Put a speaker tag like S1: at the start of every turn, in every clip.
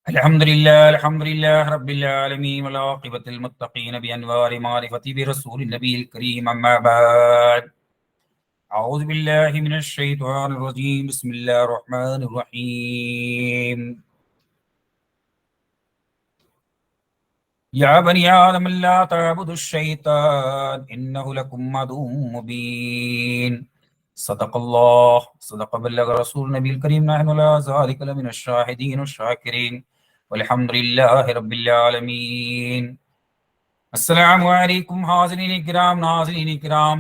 S1: الحمد لله رب العالمين والعاقبة للمتقين بأنوار معرفتي برسول النبي الكريم أما بعد أعوذ بالله من الشيطان الرجيم بسم الله الرحمن الرحيم يا بني آدم لا تعبدوا الشيطان إنه لكم عدو مبين صدق الله صدق بلغ رسول النبي الكريم نحن على ذلك لمن الشاهدين والشاكرين والحمد لله رب العالمين. السلام علیکم حاضرین کرام، ناظرین کرام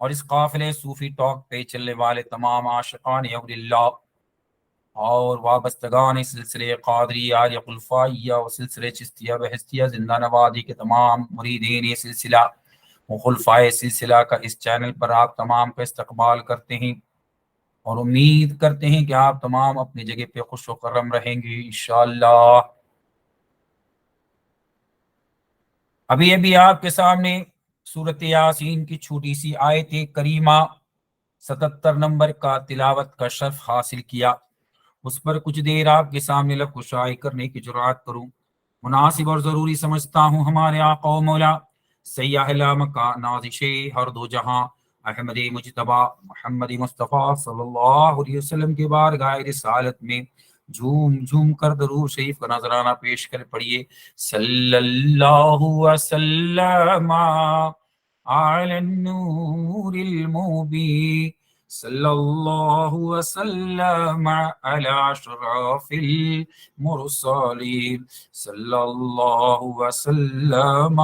S1: اور اس قافلے صوفی ٹاک پہ چلنے والے تمام عاشقان اللہ اور وابستگان سلسلے قادریہ یا خلفائیہ و سلسلے چشتیہ بہستیہ زندہ نوادی کے تمام مریدین یہ سلسلہ و خلفائے سلسلہ کا اس چینل پر آپ تمام کا استقبال کرتے ہیں اور امید کرتے ہیں کہ آپ تمام اپنی جگہ پہ خوش و کرم رہیں گے انشاءاللہ۔ ابھی آپ کے سامنے سورۃ یاسین کی چھوٹی سی آیت کریمہ 77 نمبر کا تلاوت کا شرف حاصل کیا، اس پر کچھ دیر آپ کے سامنے لب کشائی کرنے کی جرات کروں، مناسب اور ضروری سمجھتا ہوں۔ ہمارے آقا و مولا سیاح کا نازش ہر دو جہاں احمد مجتبی محمد مصطفیٰ صلی اللہ علیہ وسلم کے بارگاہ رسالت میں جھوم جھوم کر درود شریف کا نذرانہ پیش کر پڑھیے۔ صلی اللہ وسلم علی النور المبین، صلی اللہ وسلم علی اشرف المرسلین، صلی اللہ وسلم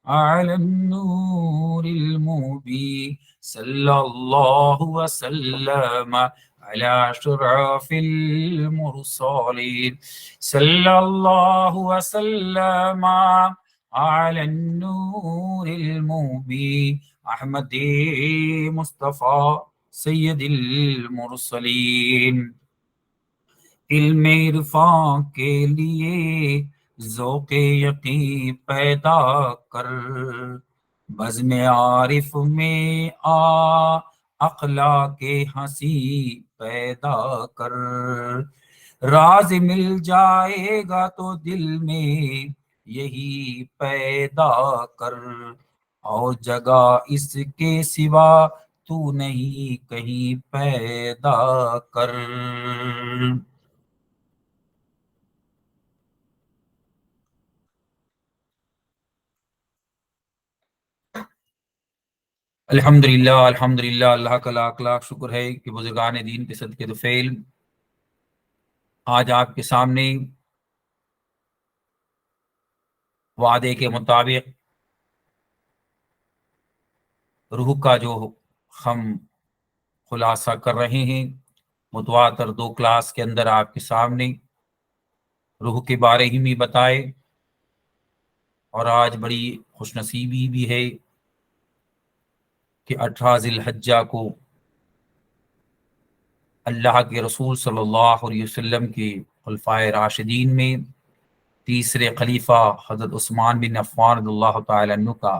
S1: علی النور المبین، صلی اللہ وسلم علی اشرف المرسلین، صلی اللہ وسلم علی النور المبین، احمد مصطفیٰ سید المرسلین۔ علم عرفاں کے لیے ذوق یقین پیدا کر، بزم عارف میں اخلاق ہنسی پیدا کر، راز مل جائے گا تو دل میں یہی پیدا کر، اور جگہ اس کے سوا تو نہیں کہیں پیدا کر۔ الحمدللہ اللہ کا لاکھ لاکھ شکر ہے کہ بزرگان دین کے صدقے تو فیل آج آپ کے سامنے وعدے کے مطابق روح کا جو ہم خلاصہ کر رہے ہیں متواتر 2 کلاس کے اندر آپ کے سامنے روح کے بارے ہی میں بتائے، اور آج بڑی خوش نصیبی بھی ہے کہ 18 ذی الحجہ کو اللہ کے رسول صلی اللہ علیہ وسلم کے خلفائے راشدین میں تیسرے خلیفہ حضرت عثمان بن عفان رضی اللہ تعالی عنہ کا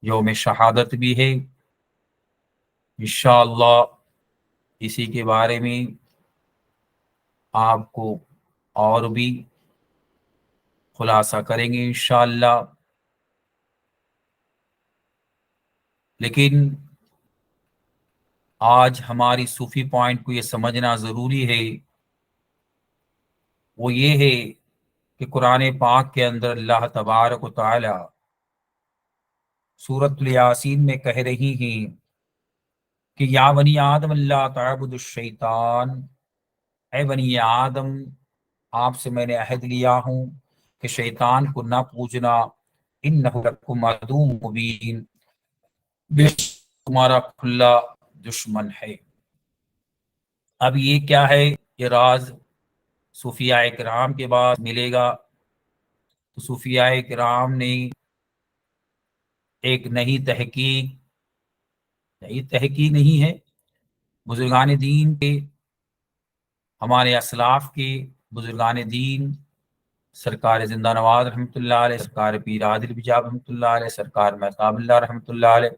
S1: یوم شہادت بھی ہے۔ انشاءاللہ اسی کے بارے میں آپ کو اور بھی خلاصہ کریں گے انشاءاللہ، لیکن آج ہماری صوفی پوائنٹ کو یہ سمجھنا ضروری ہے، وہ یہ ہے کہ قرآن پاک کے اندر اللہ تبارک و تعالی سورۃ الیاسین میں کہہ رہی ہیں کہ یا بنی آدم لا تعبدوا الشیطان، اے بنی آدم آپ سے میں نے عہد لیا ہوں کہ شیطان کو نہ پوجنا، انہ لکم عدو مبین، بے شک تمہارا کھلا دشمن ہے۔ اب یہ کیا ہے، یہ راز صوفیاء کرام کے بعد ملے گا، تو صوفیاء کرام نے ایک نئی تحقیق نہیں ہے، بزرگان دین کے، ہمارے اسلاف کے بزرگان دین، سرکار زندہ نواز رحمۃ اللہ علیہ، سرکار پیر عادل بجاب رحمۃ اللہ علیہ، سرکار مہتاب اللہ رحمۃ اللہ علیہ،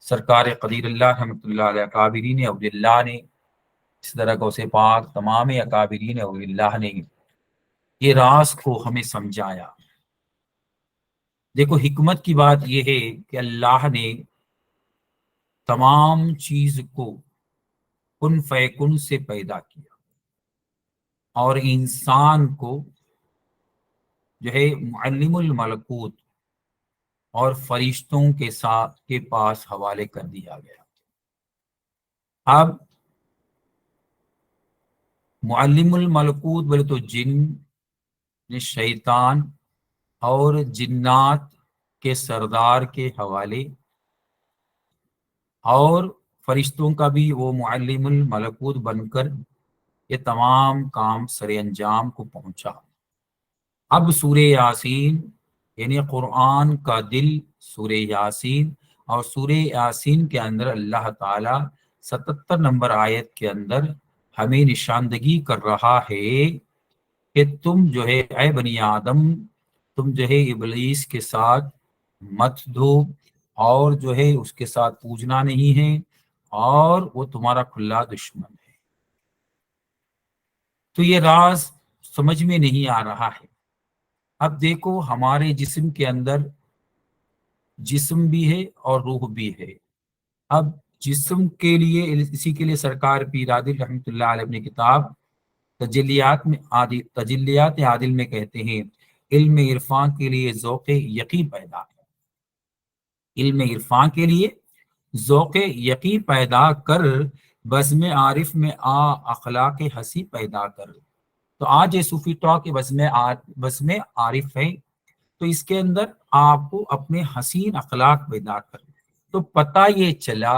S1: سرکار قدیر اللہ رحمۃ اللہ علیہ، اکابرین اولیاء اللہ نے، اس طرح غوث پاک تمام اکابرین اولیاء اللہ نے یہ راز کو ہمیں سمجھایا۔ دیکھو حکمت کی بات یہ ہے کہ اللہ نے تمام چیز کو کن فیکن سے پیدا کیا، اور انسان کو جو ہے معلم الملکوت اور فرشتوں کے ساتھ کے پاس حوالے کر دیا گیا۔ اب معلم الملکوت بولے تو جن، شیطان اور جنات کے سردار کے حوالے، اور فرشتوں کا بھی وہ معلم الملکوت بن کر یہ تمام کام سر انجام کو پہنچا۔ اب سورہ یاسین یعنی قرآن کا دل سورہ یاسین، اور سورہ یاسین کے اندر اللہ تعالی 77 نمبر آیت کے اندر ہمیں نشاندگی کر رہا ہے کہ تم جو ہے اے بنی آدم، تم جو ہے ابلیس کے ساتھ مت دو، اور جو ہے اس کے ساتھ پوجنا نہیں ہے، اور وہ تمہارا کھلا دشمن ہے۔ تو یہ راز سمجھ میں نہیں آ رہا ہے۔ اب دیکھو ہمارے جسم کے اندر جسم بھی ہے اور روح بھی ہے۔ اب جسم کے لیے، اسی کے لیے سرکار پیر عادل رحمۃ اللہ علیہ نے کتاب تجلیات عادل میں کہتے ہیں، علم عرفان کے لیے ذوق یقین پیدا ہے، علم عرفان کے لیے ذوق یقین پیدا کر، بزم عارف میں اخلاق حسی پیدا کر۔ تو آج یہ صوفی ٹاک کے بزم عارف ہے، تو اس کے اندر آپ کو اپنے حسین اخلاق پیدا کر۔ تو پتہ یہ چلا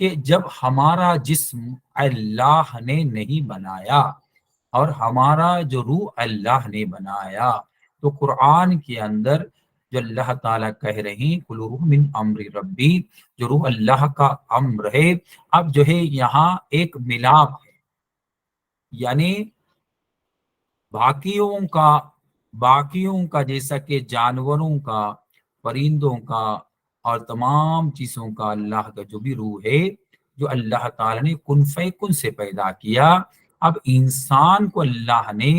S1: کہ جب ہمارا جسم اللہ نے نہیں بنایا اور ہمارا جو روح اللہ نے بنایا، تو قرآن کے اندر جو اللہ تعالیٰ کہہ رہے ہیں کل روح من امر ربی، جو روح اللہ کا امر ہے۔ اب جو ہے یہاں ایک ملاپ ہے، یعنی باقیوں کا جیسا کہ جانوروں کا، پرندوں کا اور تمام چیزوں کا اللہ کا جو بھی روح ہے، جو اللہ تعالیٰ نے کن فیکن سے پیدا کیا۔ اب انسان کو اللہ نے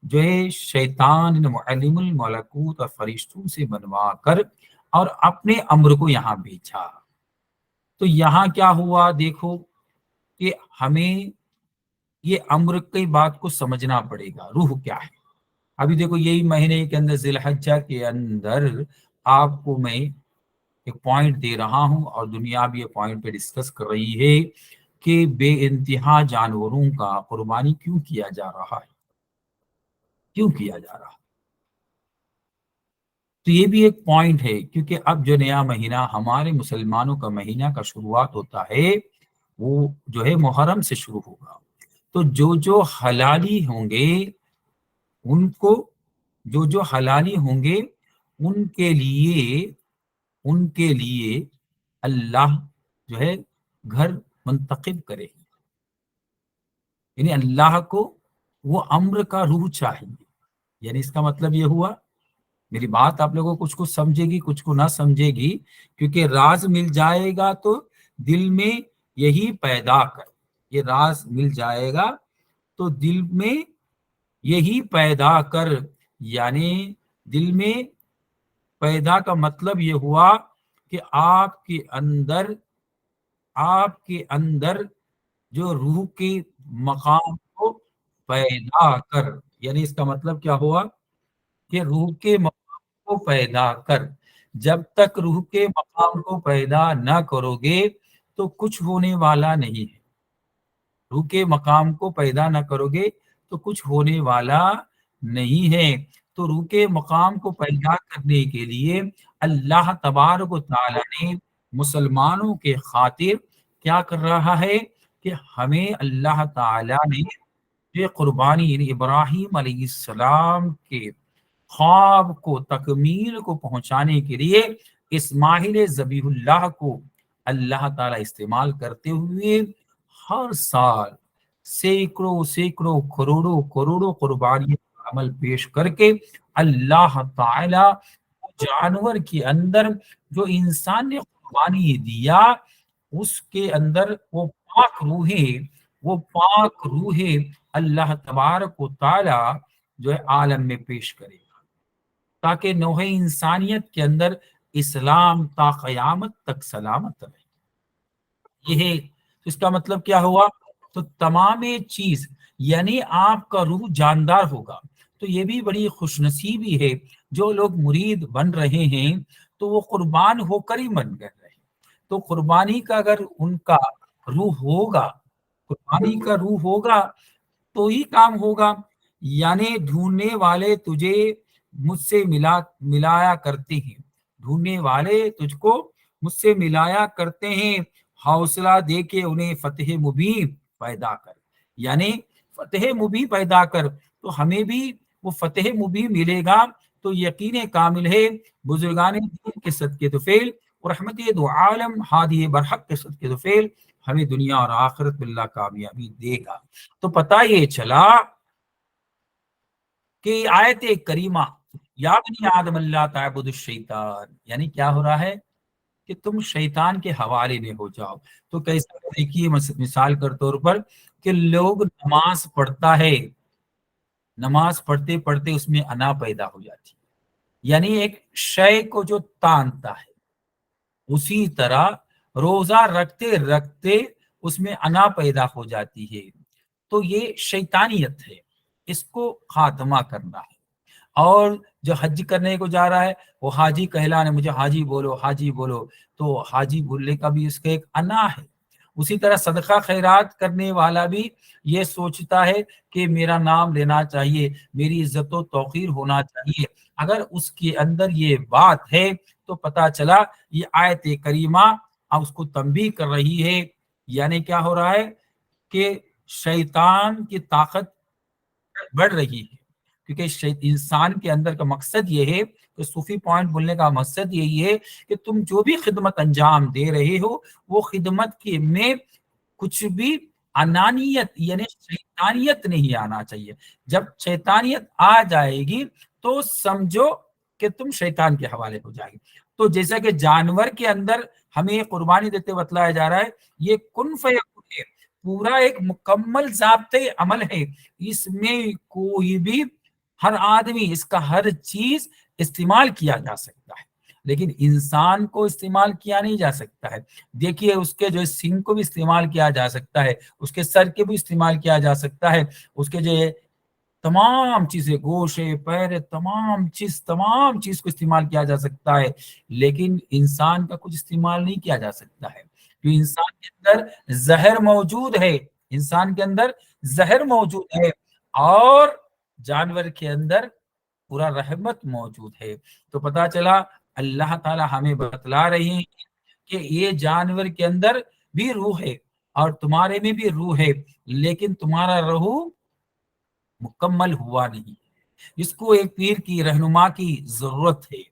S1: جو ہے شیطان معلم الملکوت اور فرشتوں سے بنوا کر اور اپنے امر کو یہاں بھیجا۔ تو یہاں کیا ہوا دیکھو کہ ہمیں یہ امر کی بات کو سمجھنا پڑے گا، روح کیا ہے۔ ابھی دیکھو یہی مہینے کے اندر ذی الحجہ کے اندر آپ کو میں ایک پوائنٹ دے رہا ہوں، اور دنیا بھی یہ پوائنٹ پہ ڈسکس کر رہی ہے کہ بے انتہا جانوروں کا قربانی کیوں کیا جا رہا ہے، کیوں کیا جا رہا ہے۔ تو یہ بھی ایک پوائنٹ ہے، کیونکہ اب جو نیا مہینہ ہمارے مسلمانوں کا مہینہ کا شروعات ہوتا ہے، وہ جو ہے محرم سے شروع ہوگا۔ تو جو حلالی ہوں گے ان کو، جو حلالی ہوں گے ان کے لیے اللہ جو ہے گھر منتخب کرے، یعنی اللہ کو وہ امر کا روح چاہیے۔ یعنی اس کا مطلب یہ ہوا، میری بات آپ لوگوں کو کچھ کو سمجھے گی کچھ کو نہ سمجھے گی، کیونکہ راز مل جائے گا تو دل میں یہی پیدا کر، یہ راز مل جائے گا تو دل میں یہی پیدا کر، یعنی دل میں پیدا کا مطلب یہ ہوا کہ آپ کے اندر جو روح کے مقام کو پیدا کر، یعنی اس کا مطلب کیا ہوا کہ روح کے مقام کو پیدا کر۔ جب تک روح کے مقام کو پیدا نہ کرو گے تو کچھ ہونے والا نہیں ہے۔ روح کے مقام کو پیدا نہ کرو گے تو کچھ ہونے والا نہیں ہے۔ تو روح کے مقام کو پیدا کرنے کے لیے اللہ تبارک و تعالی نے مسلمانوں کے خاطر کیا کر رہا ہے کہ ہمیں اللہ تعالی نے یہ قربانی، یعنی ابراہیم علیہ السلام کے خواب کو تکمیل کو پہنچانے کے لیے اسماعیل ذبیح اللہ کو اللہ تعالی استعمال کرتے ہوئے ہر سال سینکڑوں کروڑوں قربانی عمل پیش کر کے اللہ تعالی جانور کے اندر جو انسان نے قربانی دیا، اس کے اندر وہ پاک روحیں اللہ تبارک و تعالی جو ہے عالم میں پیش کرے گا، تاکہ نوح انسانیت کے اندر اسلام تا قیامت تک سلامت رہے۔ یہ ہے، اس کا مطلب کیا ہوا؟ تو تمام چیز یعنی آپ کا روح جاندار ہوگا۔ تو یہ بھی بڑی خوش نصیبی ہے، جو لوگ مرید بن رہے ہیں تو وہ قربان ہو کر ہی بن گئے رہے۔ تو قربانی کا اگر ان کا روح ہوگا، قربانی کا روح ہوگا تو ہی کام ہوگا۔ یعنی ڈھونڈنے والے تجھے مجھ سے ملایا کرتے ہیں، ڈھونڈنے والے تجھ کو مجھ سے ملایا کرتے ہیں، حوصلہ دے کے انہیں فتح مبین پیدا کر۔ یعنی فتح مبین پیدا کر، تو ہمیں بھی وہ فتح مبین ملے گا۔ تو یقین کامل ہے بزرگان دین کے صدقے تو فیل اور رحمت دو عالم ہادی برحق کے صدقے تو فیل ہمیں دنیا اور آخرت میں اللہ کامیابی دے گا۔ تو پتہ یہ چلا کہ آیت کریمہ یا بنی آدم اللہ تعبد الشیطان، یعنی کیا ہو رہا ہے کہ تم شیطان کے حوالے میں ہو جاؤ۔ تو کیسا؟ دیکھیے مثال کے طور پر کہ لوگ نماز پڑھتا ہے، نماز پڑھتے پڑھتے اس میں انا پیدا ہو جاتی ہے، یعنی ایک شے کو جو تانتا ہے، اسی طرح روزہ رکھتے رکھتے اس میں انا پیدا ہو جاتی ہے۔ تو یہ شیطانیت ہے، اس کو خاتمہ کرنا ہے۔ اور جو حج کرنے کو جا رہا ہے وہ حاجی کہلانے، مجھے حاجی بولو حاجی بولو، تو حاجی بولنے کا بھی اس کا ایک انا ہے۔ اسی طرح صدقہ خیرات کرنے والا بھی یہ سوچتا ہے کہ میرا نام لینا چاہیے، میری عزت و توقیر ہونا چاہیے۔ اگر اس کے اندر یہ بات ہے تو پتہ چلا یہ آیت کریمہ اب اس کو تنبیہ کر رہی ہے۔ یعنی کیا ہو رہا ہے کہ شیطان کی طاقت بڑھ رہی ہے، کیونکہ انسان کے اندر کا مقصد یہ ہے کہ صوفی پوائنٹ بولنے کا مقصد یہی ہے کہ تم جو بھی خدمت انجام دے رہے ہو وہ خدمت کے میں کچھ بھی انانیت یعنی شیطانیت نہیں آنا چاہیے۔ جب شیطانیت آ جائے گی تو سمجھو کہ تم شیطان کے حوالے ہو جائے گی۔ تو جیسا کہ جانور کے اندر ہمیں قربانی دیتے بتلایا جا رہا ہے، یہ کن فیکون ہے، پورا ایک مکمل ضابطۂ عمل ہے، اس میں کوئی بھی ہر آدمی اس کا ہر چیز استعمال کیا جا سکتا ہے، لیکن انسان کو استعمال کیا نہیں جا سکتا ہے۔ دیکھیے اس کے جو سینگ کو بھی استعمال کیا جا سکتا ہے، اس کے سر کے بھی استعمال کیا جا سکتا ہے، اس کے جو تمام چیزیں گوشے پیر تمام چیز کو استعمال کیا جا سکتا ہے، لیکن انسان کا کچھ استعمال نہیں کیا جا سکتا ہے، کیونکہ انسان کے اندر زہر موجود ہے، انسان کے اندر زہر موجود ہے، اور جانور کے اندر پورا رحمت موجود ہے۔ تو پتہ چلا اللہ تعالی ہمیں بتلا رہے ہیں کہ یہ جانور کے اندر بھی روح ہے اور تمہارے میں بھی روح ہے، لیکن تمہارا روح مکمل ہوا نہیں، اس کو ایک پیر کی رہنما کی ضرورت ہے،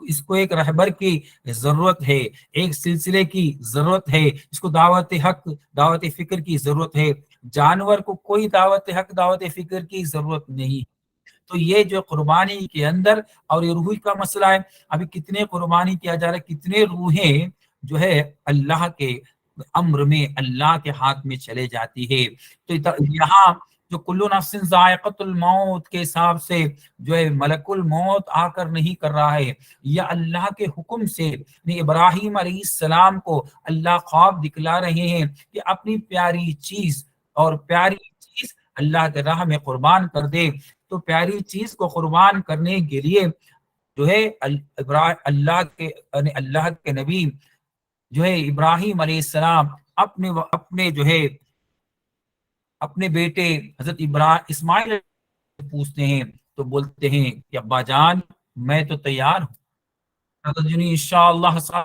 S1: اس کو ایک رہبر کی ضرورت ہے، ایک سلسلے کی ضرورت ہے، اس کو دعوت حق دعوت فکر کی ضرورت ہے۔ جانور کو کوئی دعوت حق دعوت فکر کی ضرورت نہیں۔ تو یہ جو قربانی کے اندر اور یہ روح کا مسئلہ ہے، ابھی کتنے قربانی کیا جا رہا ہے، کتنے روحیں جو ہے اللہ کے امر میں اللہ کے ہاتھ میں چلے جاتی ہے۔ تو یہاں جو کلو نفس ذائقۃ الموت کے حساب سے جو ہے ملک الموت آ کر نہیں کر رہا ہے، یا اللہ کے حکم سے ابراہیم علیہ السلام کو اللہ خواب دکھلا رہے ہیں کہ اپنی پیاری چیز اور پیاری چیز اللہ کے راہ میں قربان کر دے۔ تو پیاری چیز کو قربان کرنے کے لیے جو ہے اللہ کے نبی جو ہے ابراہیم علیہ السلام اپنے جو ہے اپنے بیٹے حضرت اسماعیل پوچھتے ہیں تو بولتے ہیں کہ ابا جان میں تو تیار ہوں، انشاءاللہ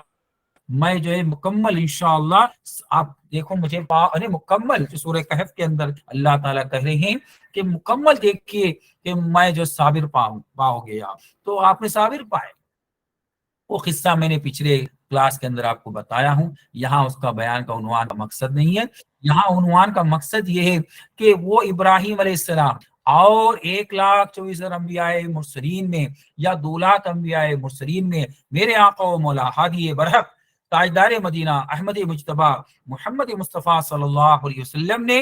S1: میں جو ہے مکمل انشاءاللہ، آپ دیکھو مجھے مکمل جو سورہ کہف کے اندر اللہ تعالیٰ کہہ رہے ہیں کہ مکمل دیکھیے کہ میں جو صابر پاؤ گے آپ، تو آپ نے صابر پائے۔ وہ قصہ میں نے پچھلے کلاس کے اندر آپ کو بتایا ہوں، یہاں اس کا بیان کا عنوان کا مقصد نہیں ہے، یہاں عنوان کا مقصد یہ ہے کہ وہ ابراہیم علیہ السلام اور 1,24,000 انبیاء مرسلین میں یا 2,00,000 انبیاء مرسلین میں میرے آقا و مولا ہادی برحق تاجدار مدینہ احمد مجتبی محمد مصطفیٰ صلی اللہ علیہ وسلم نے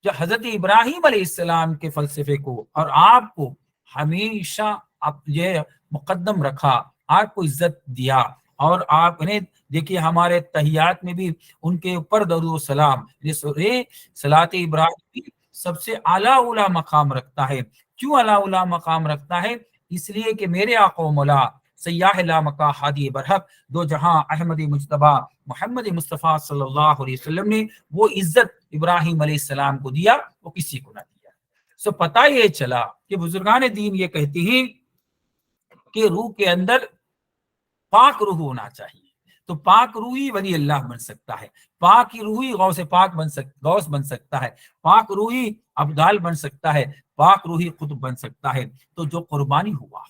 S1: جو حضرت ابراہیم علیہ السلام کے فلسفے کو اور آپ کو ہمیشہ یہ مقدم رکھا، آپ کو عزت دیا، اور آپ نے دیکھیے ہمارے تحیات میں بھی ان کے اوپر درود و سلام، صلاۃ ابراہیم سب سے اعلیٰ اولا مقام رکھتا ہے۔ کیوں اعلیٰ اولا مقام رکھتا ہے؟ اس لیے کہ میرے آقا و مولا سیاح لامکہ ہادی برحق دو جہاں احمد مجتبی محمد مصطفیٰ صلی اللہ علیہ وسلم نے وہ عزت ابراہیم علیہ السلام کو دیا، وہ کسی کو نہ دیا۔ سو پتہ یہ چلا کہ بزرگان دین یہ کہتے ہیں کہ روح کے اندر پاک روح ہونا چاہیے، تو پاک روحی ولی اللہ بن سکتا ہے، پاک روحی غوث پاک غوث بن سکتا ہے، پاک روحی ابدال بن سکتا ہے، پاک روحی قطب بن سکتا ہے۔ تو جو قربانی ہوا،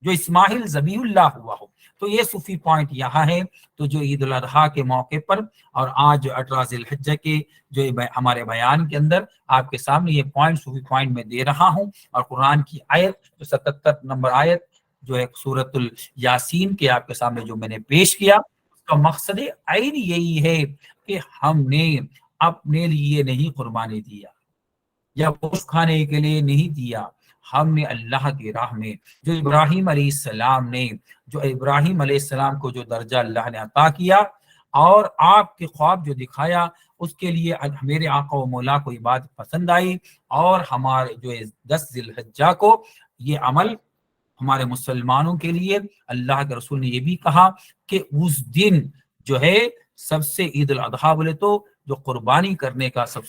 S1: جو اسماعیل ذبیح اللہ ہوا ہو، تو یہ صوفی پوائنٹ یہاں ہے۔ تو جو عید الاضحیٰ کے موقع پر اور آج 18 ذی الحجہ کے جو ہمارے بیان کے اندر آپ کے سامنے یہ پوائنٹ صوفی پوائنٹ میں دے رہا ہوں، اور قرآن کی آیت جو 77 نمبر آیت جو ہے سورۃ الیاسین کے آپ کے سامنے جو میں نے پیش کیا، اس کا مقصد عین یہی ہے کہ ہم نے اپنے لیے نہیں قربانی دیا یا گوشت کھانے کے لیے نہیں دیا، ہم نے اللہ کی راہ میں جو ابراہیم علیہ السلام کو جو درجہ اللہ نے عطا کیا اور آپ کے خواب جو دکھایا، اس کے لیے میرے آقا و مولا کو یہ بات پسند آئی، اور ہمارے جو 10 ذی الحجہ کو یہ عمل ہمارے مسلمانوں کے لیے اللہ کے رسول نے یہ بھی کہا کہ اس دن جو ہے سب سے عید الاضحیٰ بولے تو جو قربانی کرنے کا سب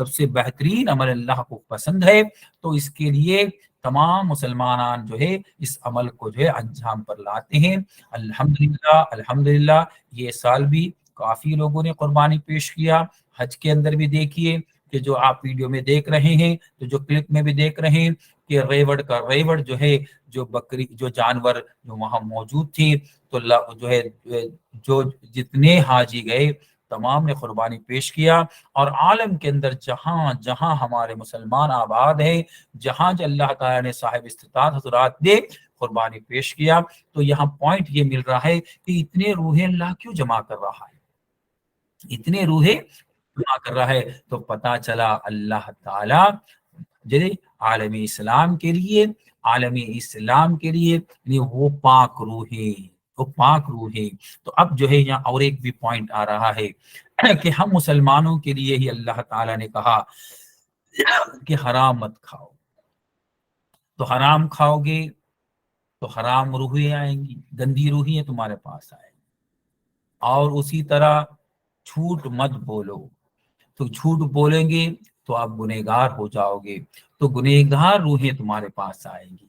S1: سے بہترین عمل اللہ کو پسند ہے، تو اس کے لیے تمام مسلمان جو ہے اس عمل کو جو ہے انجام پر لاتے ہیں۔ الحمدللہ یہ سال بھی کافی لوگوں نے قربانی پیش کیا۔ حج کے اندر بھی دیکھیے کہ جو آپ ویڈیو میں دیکھ رہے ہیں، تو جو کلپ میں بھی دیکھ رہے ہیں کہ ریوڑ جو ہے، جو بکری جو جانور جو وہاں موجود تھی، تو اللہ جو ہے جو جتنے حاجی گئے تمام نے قربانی پیش کیا، اور عالم کے اندر جہاں جہاں ہمارے مسلمان آباد ہیں، جہاں اللہ تعالیٰ نے صاحب استطاعت حضرات نے قربانی پیش کیا، تو یہاں پوائنٹ یہ مل رہا ہے کہ اتنے روحیں اللہ کیوں جمع کر رہا ہے، اتنے روحیں جمع کر رہا ہے، تو پتا چلا اللہ تعالیٰ عالم اسلام کے لیے یعنی وہ پاک روحیں۔ تو اب جو ہے یہاں اور ایک بھی پوائنٹ آ رہا ہے کہ ہم مسلمانوں کے لیے ہی اللہ تعالیٰ نے کہا کہ حرام مت کھاؤ، تو حرام کھاؤ گے تو حرام روحیں آئیں گی، گندی روحیں تمہارے پاس آئیں گی، اور اسی طرح جھوٹ مت بولو، تو جھوٹ بولیں گے تو آپ گنہگار ہو جاؤ گے، تو گنہگار روحیں تمہارے پاس آئیں گی۔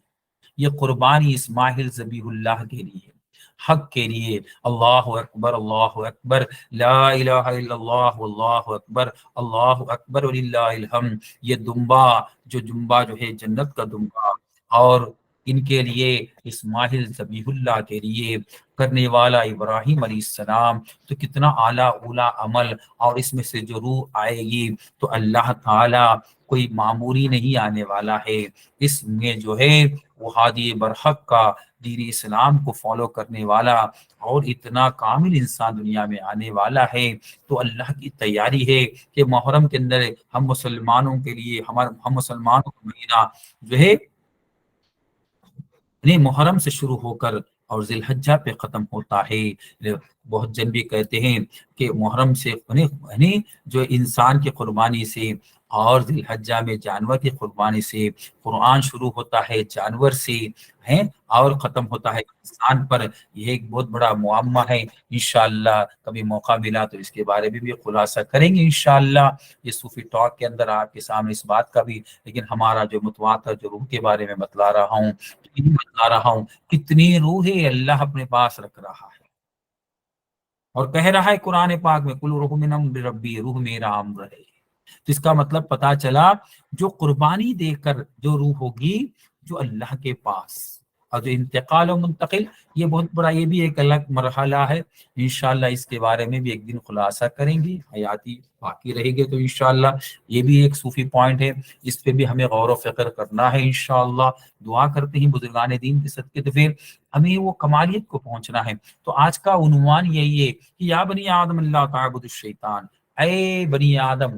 S1: یہ قربانی اسماعیل ذبیح اللہ کے لیے، حق کے لیے، اللہ اکبر لا الہ الا اللہ واللہ اکبر اللہ اکبر وللہ الحمد۔ یہ جنبا جو ہے جنت کا دمبا، اور ان کے لیے اسماعیل ذبیح اللہ کے لیے کرنے والا ابراہیم علیہ السلام، تو کتنا اعلیٰ اولا عمل، اور اس میں سے جو روح آئے گی تو اللہ تعالیٰ کوئی معمولی نہیں آنے والا ہے، اس میں جو ہے وہ ہادی برحق کا دین اسلام کو فالو کرنے والا اور اتنا کامل انسان دنیا میں آنے والا ہے۔ تو اللہ کی تیاری ہے کہ محرم کے اندر ہم مسلمانوں کے لیے ہم مسلمانوں کا مہینہ جو ہے محرم سے شروع ہو کر اور ذی الحجہ پہ ختم ہوتا ہے۔ بہت جن بھی کہتے ہیں کہ محرم سے جو انسان کی قربانی سے اور ذی الحجہ میں جانور کی قربانی سے، قرآن شروع ہوتا ہے جانور سے ہیں اور ختم ہوتا ہے انسان پر، یہ ایک بہت بڑا معمہ ہے۔ انشاءاللہ کبھی موقع ملا تو اس کے بارے میں بھی خلاصہ کریں گے انشاءاللہ، یہ صوفی ٹاک کے اندر آپ کے سامنے اس بات کا بھی، لیکن ہمارا جو متواتر جو روح کے بارے میں بتلا رہا ہوں کتنی روحیں اللہ اپنے پاس رکھ رہا ہے، اور کہہ رہا ہے قرآن پاک میں کل روح من امر ربی، روح میرا امر ہے۔ تو اس کا مطلب پتا چلا جو قربانی دے کر جو روح ہوگی جو اللہ کے پاس، اور جو انتقال و منتقل، یہ بہت بڑا، یہ بھی ایک الگ مرحلہ ہے، انشاءاللہ اس کے بارے میں بھی ایک دن خلاصہ کریں گے، حیاتی باقی رہے گے تو انشاءاللہ یہ بھی ایک صوفی پوائنٹ ہے، اس پہ بھی ہمیں غور و فکر کرنا ہے انشاءاللہ۔ دعا کرتے ہیں بزرگان دین کے صدقے تو پھر ہمیں وہ کمالیت کو پہنچنا ہے۔ تو آج کا عنوان یہی ہے کہ یا بنی آدم لا تعبدوا الشیطان، اے بنی آدم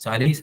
S1: 40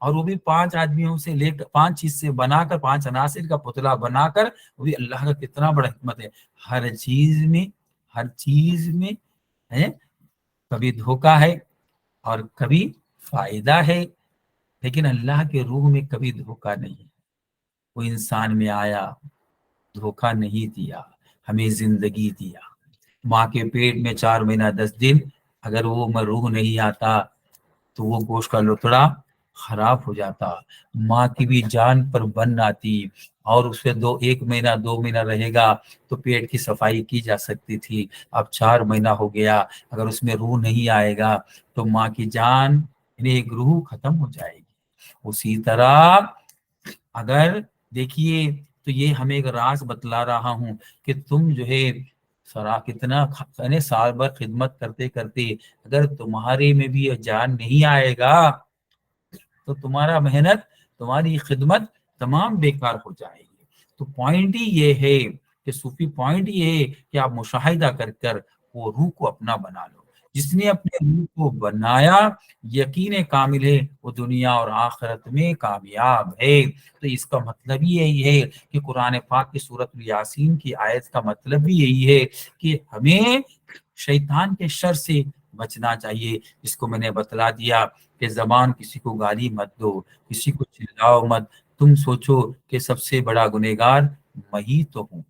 S1: اور وہ بھی 5 آدمیوں سے لے کر 5 چیز سے بنا کر 5 عناصر کا پتلا بنا کر، وہ بھی اللہ کا کتنا بڑا حکمت ہے، ہر چیز میں ہے، کبھی دھوکہ ہے اور کبھی فائدہ ہے، لیکن اللہ کے روح میں کبھی دھوکہ نہیں ہے۔ وہ انسان میں آیا، دھوکہ نہیں دیا، ہمیں زندگی دیا۔ ماں کے پیٹ میں 4 مہینہ 10 دن اگر وہ میں روح نہیں آتا تو وہ گوشت کا لتڑا خراب ہو جاتا، ماں کی بھی جان پر بن آتی، اور اس پہ 1 مہینہ 2 مہینہ رہے گا تو پیٹ کی صفائی کی جا سکتی تھی۔ اب 4 مہینہ ہو گیا، اگر اس میں روح نہیں آئے گا تو ماں کی جان یعنی ایک روح ختم ہو جائے گی۔ اسی طرح اگر دیکھیے تو یہ ہمیں ایک راز بتلا رہا ہوں کہ تم جو ہے کتنا یعنی سال بھر خدمت کرتے کرتے اگر تمہارے میں بھی جان نہیں آئے گا تو تمہارا محنت، تمہاری خدمت تمام بیکار ہو جائے گی۔ تو پوائنٹ ہی یہ ہے کہ صوفی پوائنٹ یہ ہے کہ آپ مشاہدہ کر کر وہ روح کو اپنا بنا لو۔ جس نے اپنے روح کو بنایا یقین کامل ہے وہ دنیا اور آخرت میں کامیاب ہے۔ تو اس کا مطلب ہی یہی ہے کہ قرآن پاک کی سورۃ یاسین کی آیت کا مطلب بھی یہی ہے کہ ہمیں شیطان کے شر سے بچنا چاہیے، جس کو میں نے بتلا دیا کہ زبان کسی کو گالی مت دو، کسی کو چلاؤ مت، تم سوچو کہ سب سے بڑا گنہگار میں ہی تو ہوں۔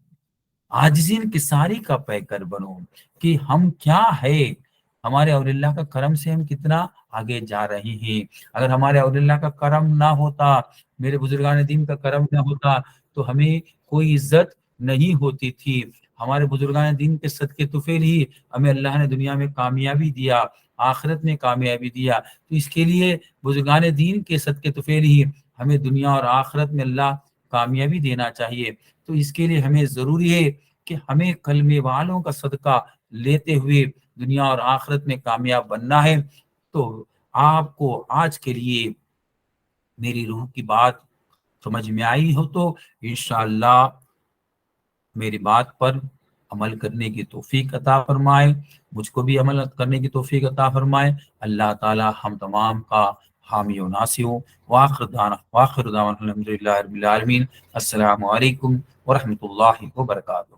S1: عاجزین کی ساری کا پیکر بنو کہ ہم کیا ہے، ہمارے اولیاء اللہ کا کرم سے ہم کتنا آگے جا رہے ہیں۔ اگر ہمارے اولیاء اللہ کا کرم نہ ہوتا، میرے بزرگان دین کا کرم نہ ہوتا تو ہمیں کوئی عزت نہیں ہوتی تھی۔ ہمارے بزرگان دین کے صدقے طفیل ہی ہمیں اللہ نے دنیا میں کامیابی دیا، آخرت میں کامیابی دیا۔ تو اس کے لیے بزرگان دین کے صدقے طفیل ہی ہمیں دنیا اور آخرت میں اللہ کامیابی دینا چاہیے۔ تو اس کے لیے ہمیں ضروری ہے کہ ہمیں کلمے والوں کا صدقہ لیتے ہوئے دنیا اور آخرت میں کامیاب بننا ہے۔ تو آپ کو آج کے لیے میری روح کی بات سمجھ میں آئی ہو تو انشاءاللہ میری بات پر عمل کرنے کی توفیق عطا فرمائے، مجھ کو بھی عمل کرنے کی توفیق عطا فرمائے۔ اللہ تعالی ہم تمام کا حامی و ناصر ہو۔ وآخر دعوانا الحمدللہ رب العالمین۔ السلام علیکم ورحمۃ اللہ وبرکاتہ۔